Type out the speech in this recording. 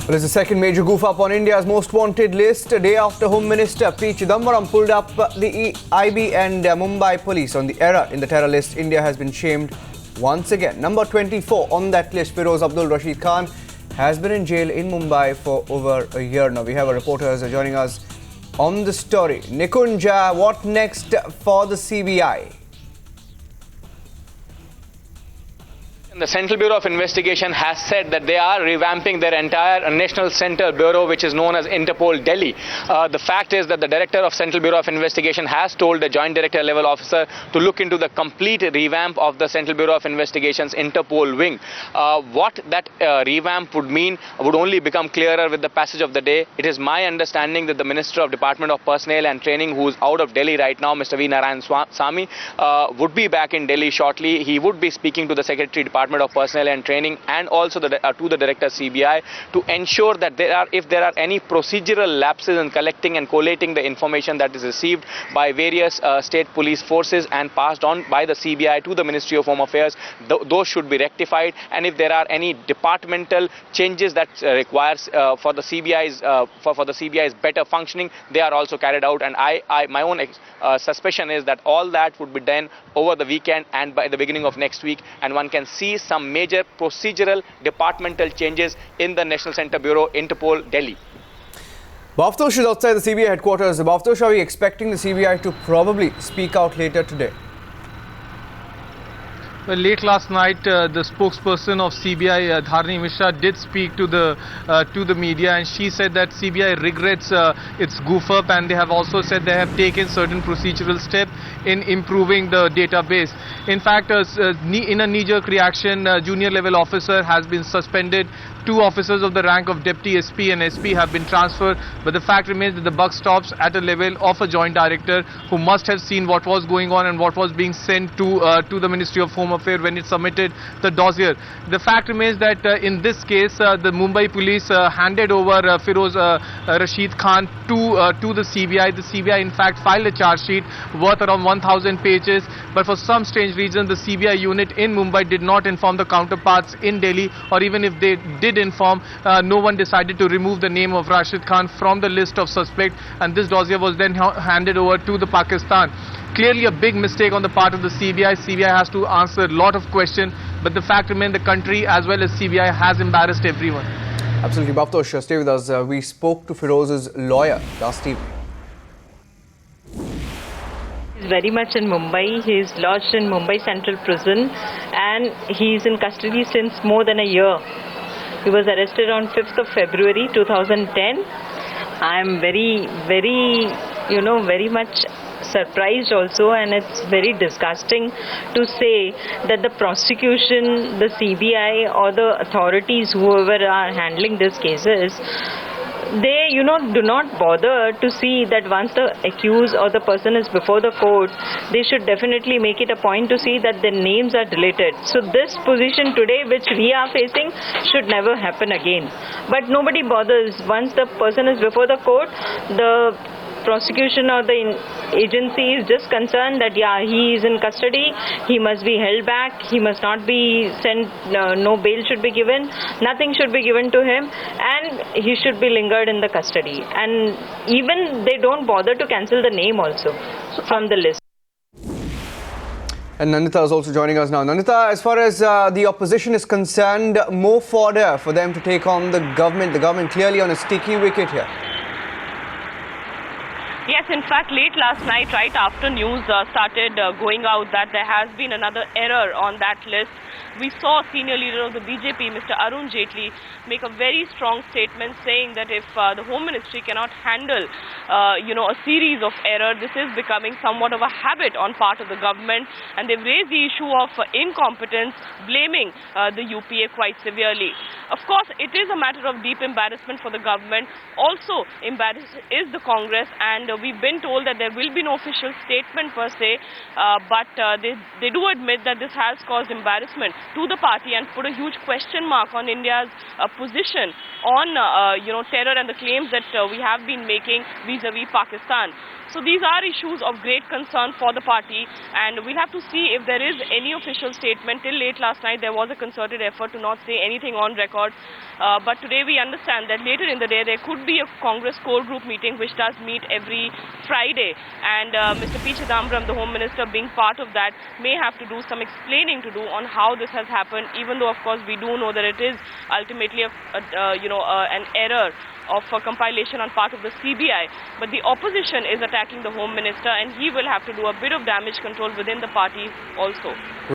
Well, it's the second major goof up on India's most wanted list. A day after Home Minister P. Chidambaram pulled up the IB and Mumbai police on the error in the terror list, India has been shamed once again. Number 24 on that list, Feroz Abdul Rashid Khan, has been in jail in Mumbai for over a year now. We have our reporters joining us on the story. Nikunja, what next for the CBI? The Central Bureau of Investigation has said that they are revamping their entire National Center Bureau, which is known as Interpol Delhi. The fact is that the Director of Central Bureau of Investigation has told the Joint Director level officer to look into the complete revamp of the Central Bureau of Investigation's Interpol wing. What that revamp would mean would only become clearer with the passage of the day. It is my understanding that the Minister of Department of Personnel and Training, who is out of Delhi right now, Mr. V. Narayan-Samy, would be back in Delhi shortly. He would be speaking to the Secretary Department of Personnel and Training and also to the Director CBI to ensure that if there are any procedural lapses in collecting and collating the information that is received by various state police forces and passed on by the CBI to the Ministry of Home Affairs, those should be rectified. And if there are any departmental changes that requires for the CBI's better functioning, they are also carried out. And my own suspicion is that all that would be done over the weekend and by the beginning of next week, and one can see some major procedural departmental changes in the National Center Bureau, Interpol, Delhi. Bhavtosh is outside the CBI headquarters. Bhavtosh, are we expecting the CBI to probably speak out later today? Well, late last night, the spokesperson of CBI, Dharani Mishra, did speak to the media, and she said that CBI regrets its goof up, and they have also said they have taken certain procedural steps in improving the database. In fact, in a knee-jerk reaction, junior level officer has been suspended. 2 officers of the rank of Deputy SP and SP have been transferred, but the fact remains that the buck stops at a level of a joint director who must have seen what was going on and what was being sent to the Ministry of Home Affairs when it submitted the dossier. The fact remains that in this case, the Mumbai police handed over Feroz Rashid Khan to the CBI. The CBI in fact filed a charge sheet worth around 1,000 pages, but for some strange reason the CBI unit in Mumbai did not inform the counterparts in Delhi, or even if they did inform, no one decided to remove the name of Rashid Khan from the list of suspects, and this dossier was then handed over to the Pakistan. Clearly a big mistake on the part of the CBI. CBI has to answer a lot of questions, but the fact remains the country as well as CBI has embarrassed everyone. Absolutely. Bhavtosh, stay with us. We spoke to Feroz's lawyer last evening. He's very much in Mumbai. He's lodged in Mumbai Central Prison and he's in custody since more than a year. He was arrested on 5th of February 2010. I'm very much surprised also, and it's very disgusting to say that the prosecution, the CBI or the authorities, whoever are handling these cases, they do not bother to see that once the accused or the person is before the court, they should definitely make it a point to see that their names are deleted. So this position today which we are facing should never happen again. But nobody bothers. Once the person is before the court, the prosecution or the agency is just concerned that he is in custody, he must be held back, he must not be sent, no bail should be given, nothing should be given to him, and he should be lingered in the custody. And even they don't bother to cancel the name also from the list. And Nandita is also joining us now. Nandita, as far as the opposition is concerned, more fodder for them to take on the government. The government clearly on a sticky wicket here. Yes, in fact, late last night, right after news started going out that there has been another error on that list, we saw senior leader of the BJP, Mr. Arun Jaitley, make a very strong statement saying that if the Home Ministry cannot handle, a series of errors, this is becoming somewhat of a habit on part of the government, and they've raised the issue of incompetence, blaming the UPA quite severely. Of course, it is a matter of deep embarrassment for the government. Also, embarrassed is the Congress, and we've been told that there will be no official statement per se, but they do admit that this has caused embarrassment to the party and put a huge question mark on India's position on terror and the claims that we have been making vis-a-vis Pakistan. So these are issues of great concern for the party, and we'll have to see if there is any official statement. Till late last night there was a concerted effort to not say anything on record, but today we understand that later in the day there could be a Congress core group meeting which does meet every Friday, and Mr. P. Chidambaram, the Home Minister, being part of that, may have to do some explaining to do on how this has happened, even though of course we do know that it is ultimately an error of compilation on part of the CBI, but the opposition is attacking the Home Minister, and he will have to do a bit of damage control within the party also.